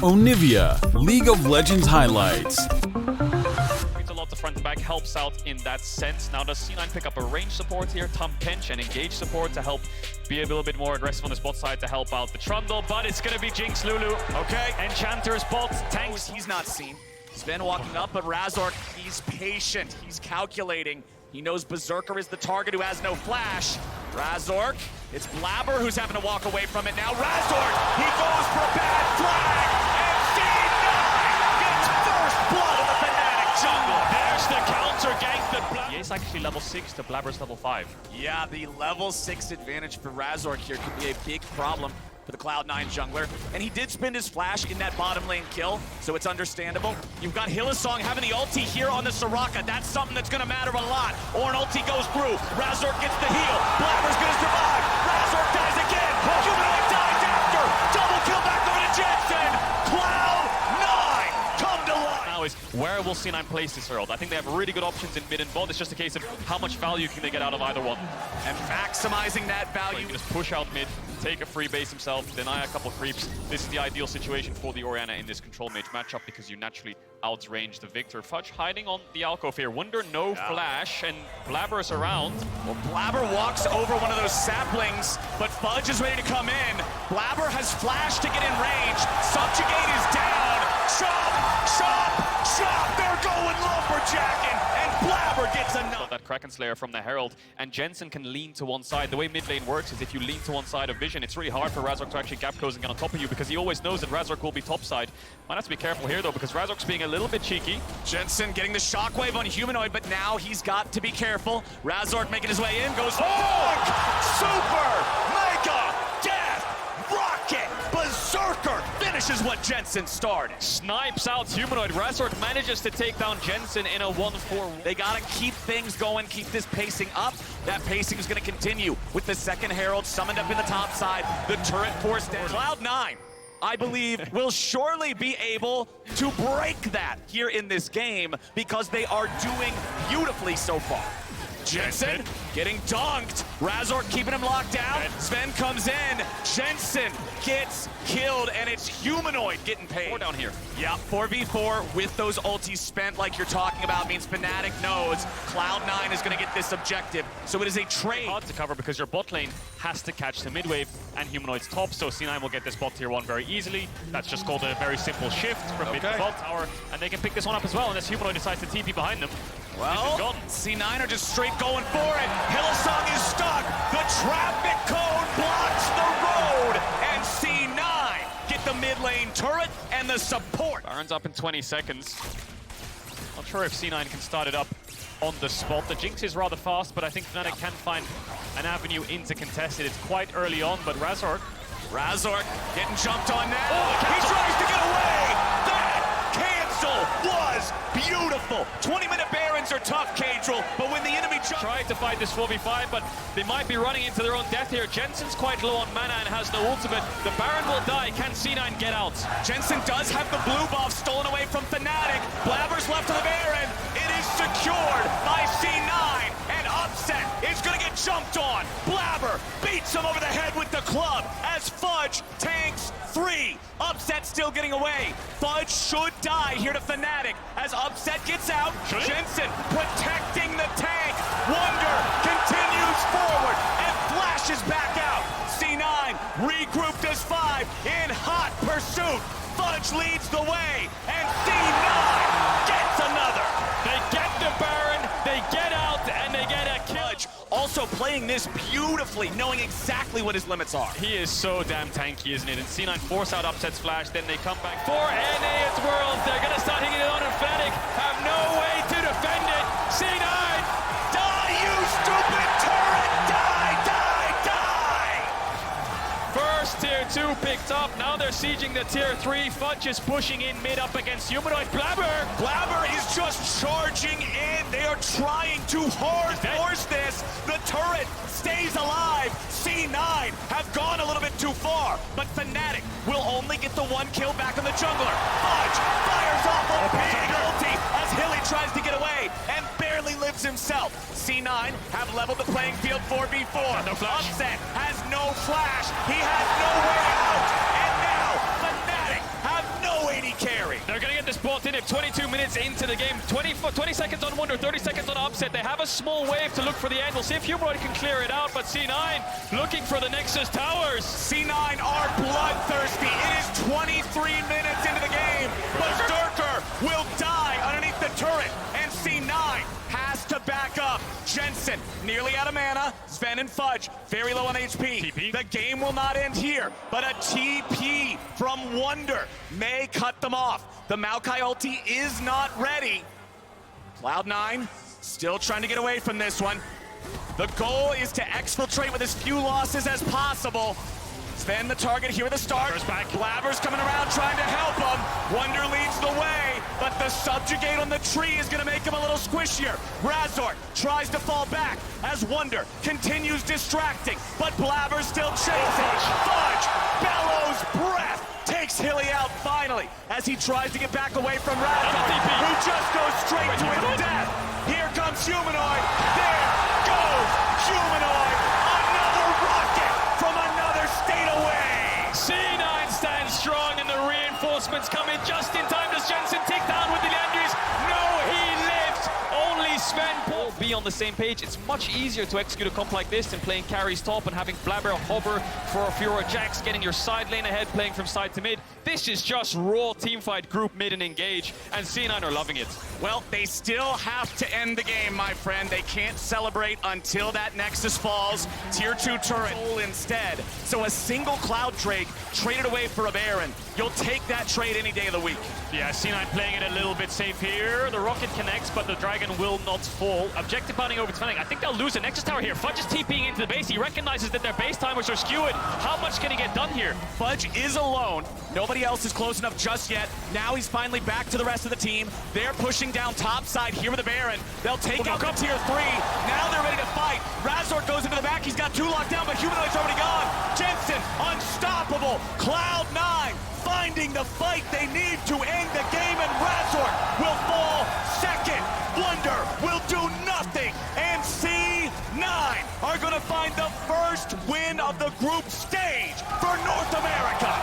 Onivia, League of Legends highlights. It's a lot to front and back, helps out in that sense. Now does C9 pick up a range support here, Tom Pinch and engage support to help be a little bit more aggressive on the spot side to help out the Trundle, but it's gonna be Jinx Lulu. Okay. Enchanter's bot, tanks. He's not seen. Sven walking up, but Razork, he's patient. He's calculating. He knows Berserker is the target who has no flash. Razork, it's Blabber who's having to walk away from it now. Razork, he goes for a bad flag, and C9 gets first blood in the Fnatic jungle. There's the counter gank that Blabber. He is actually level 6 to Blabber's level 5. Yeah, the level 6 advantage for Razork here could be a big problem for the Cloud9 jungler. And he did spend his flash in that bottom lane kill, so it's understandable. You've got Hylissang having the ulti here on the Soraka. That's something that's gonna matter a lot. Or an ulti goes through. Razork gets the heal. Blabber's gonna survive. Razork dies again. Humanoid dies after. Double kill back over to Jensen. Cloud9 come to life. Now is where will C9 place this Herald? I think they have really good options in mid and bot. It's just a case of how much value can they get out of either one. And maximizing that value. He can just push out mid, take a free base himself, deny a couple creeps. This is the ideal situation for the Orianna in this control mage matchup because you naturally outrange the Victor. Fudge hiding on the alcove here. Wunder no flash, and Blabber is around. Well, Blabber walks over one of those saplings, but Fudge is ready to come in. Blabber has flash to get in range. Subjugate is down. Chop, chop, chop. They're going lumberjacking, and Blabber gets enough. That Kraken Slayer from the Herald, and Jensen can lean to one side. The way mid lane works is if you lean to one side of vision, it's really hard for Razork to actually gap close and get on top of you because he always knows that Razork will be top side. Might have to be careful here though because Razork's being a little bit cheeky. Jensen getting the shockwave on Humanoid, but now he's got to be careful. Razork making his way in, goes Bonk! Super Mega Death Rocket Berserker finishes what Jensen started. Snipes out Humanoid. Razork manages to take down Jensen in a 1-4. They gotta keep things going, keep this pacing up. That pacing is gonna continue with the second Herald summoned up in the top side, the turret forced down. Cloud9, I believe, will surely be able to break that here in this game because they are doing beautifully so far. Jensen getting dunked. Razork keeping him locked down. Sven comes in. Jensen gets killed, and it's Humanoid getting paid. 4 down here. Yeah, 4v4 with those ultis spent like you're talking about means Fnatic knows Cloud9 is going to get this objective. So it is a trade. Hard to cover because your bot lane has to catch the mid wave and Humanoid's top, so C9 will get this bot tier 1 very easily. That's just called a very simple shift from mid to bot tower, and they can pick this one up as well unless Humanoid decides to TP behind them. Well, C9 are just straight going for it. Hylissang is stuck. The traffic cone blocks the road. And C9 get the mid lane turret and the support. Baron's up in 20 seconds. Not sure if C9 can start it up on the spot. The Jinx is rather fast, but I think Fnatic can find an avenue in to contest it. It's quite early on, but Razork getting jumped on now. He tries to get away. That cancel was beautiful. 20-minute Barons are tough, Cadril, but when the enemy tried to fight this 4v5, but they might be running into their own death here. Jensen's quite low on mana and has no ultimate. The Baron will die. Can C9 get out? Jensen does have the blue buff stolen away from Fnatic. Blabber's left to the Baron. It is secured by C9, and Upset is going to get jumped on. Blabber beats him over the head with the club as Fudge tanks 3. Upset still getting away. Fudge should die here to Fnatic as Upset gets out. Jensen protecting the tank. Wunder continues forward and flashes back out. C9 regrouped as 5 in hot pursuit. Fudge leads the way and C9 gets another. They get the Baron, they get out, and they get a kill. Fudge also playing this beautifully, knowing exactly what his limits are. He is so damn tanky, isn't it? And C9 force out Upset's flash, then they come back for NA at Worlds. They're gonna start hitting it on, and Fnatic have no way to defend it. C9! Die, you stupid turret! Die, die, die! First tier 2 picked up, now they're sieging the tier 3. Fudge is pushing in mid up against Humanoid. Blabber is just charging in. They are trying to hard force this. The turret stays alive. C9 have gone a little bit too far, but Fnatic will only get the 1 kill back on the jungler. Fudge fires off a big ulti as Hilly tries to get away and barely lives himself. C9 have leveled the playing field 4v4. No flash. Upset has no flash. He has no way out. And now Fnatic have no Sinip, 22 minutes into the game, 20 seconds on Wonder, 30 seconds on Upset. They have a small wave to look for the end. We'll see if Humanoid can clear it out, but C9 looking for the Nexus towers. C9 are bloodthirsty. It is 23 minutes into the game. Berserker will die underneath the turret, and C9 has to back up. Jensen, nearly out of mana. Sven and Fudge, very low on HP. TP. The game will not end here, but a TP from Wonder may cut them off. The Maokai ulti is not ready. Cloud9 still trying to get away from this one. The goal is to exfiltrate with as few losses as possible. Sven the target here at the start. Blabber's coming around trying to help him. Wonder leads the way, but the subjugate on the tree is gonna make him a little squishier. Razor tries to fall back as Wonder continues distracting, but Blabber's still chasing. Fudge bellows breath, takes Hilly out finally as he tries to get back away from Razor, who just goes straight to his death. Here comes Humanoid. There goes Humanoid. Another rocket from another state away. C9 stands strong and the reinforcements come in just in time. Does Jensen take down with the Leandries? No, he lives. Only Sven Paul be on the same page. It's much easier to execute a comp like this than playing carries top and having Blabber hover for a Fura Jax, getting your side lane ahead, playing from side to mid. This is just raw teamfight, group mid and engage, and C9 are loving it. Well, they still have to end the game, my friend. They can't celebrate until that Nexus falls. Tier 2 turret instead. So a single Cloud Drake traded away for a Baron. You'll take that trade any day of the week. Yeah, C9 playing it a little bit safe here. The rocket connects, but the dragon will not fall. Objective bounding over to Fnatic. I think they'll lose the Nexus tower here. Fudge is TPing into the base. He recognizes that their base timers are skewed. How much can he get done here? Fudge is alone. Nobody else is close enough just yet. Now he's finally back to the rest of the team. They're pushing down top side here with the Baron. They'll take out the tier 3. Now they're ready to fight. Razor goes into the back. He's got 2 locked down, but Humanoid's already gone. Jensen, unstoppable. Cloud9 finding the fight they need to end the game, and Razor will fall second. Wonder will do nothing, and C9 are going to find the first win of the group stage for North America.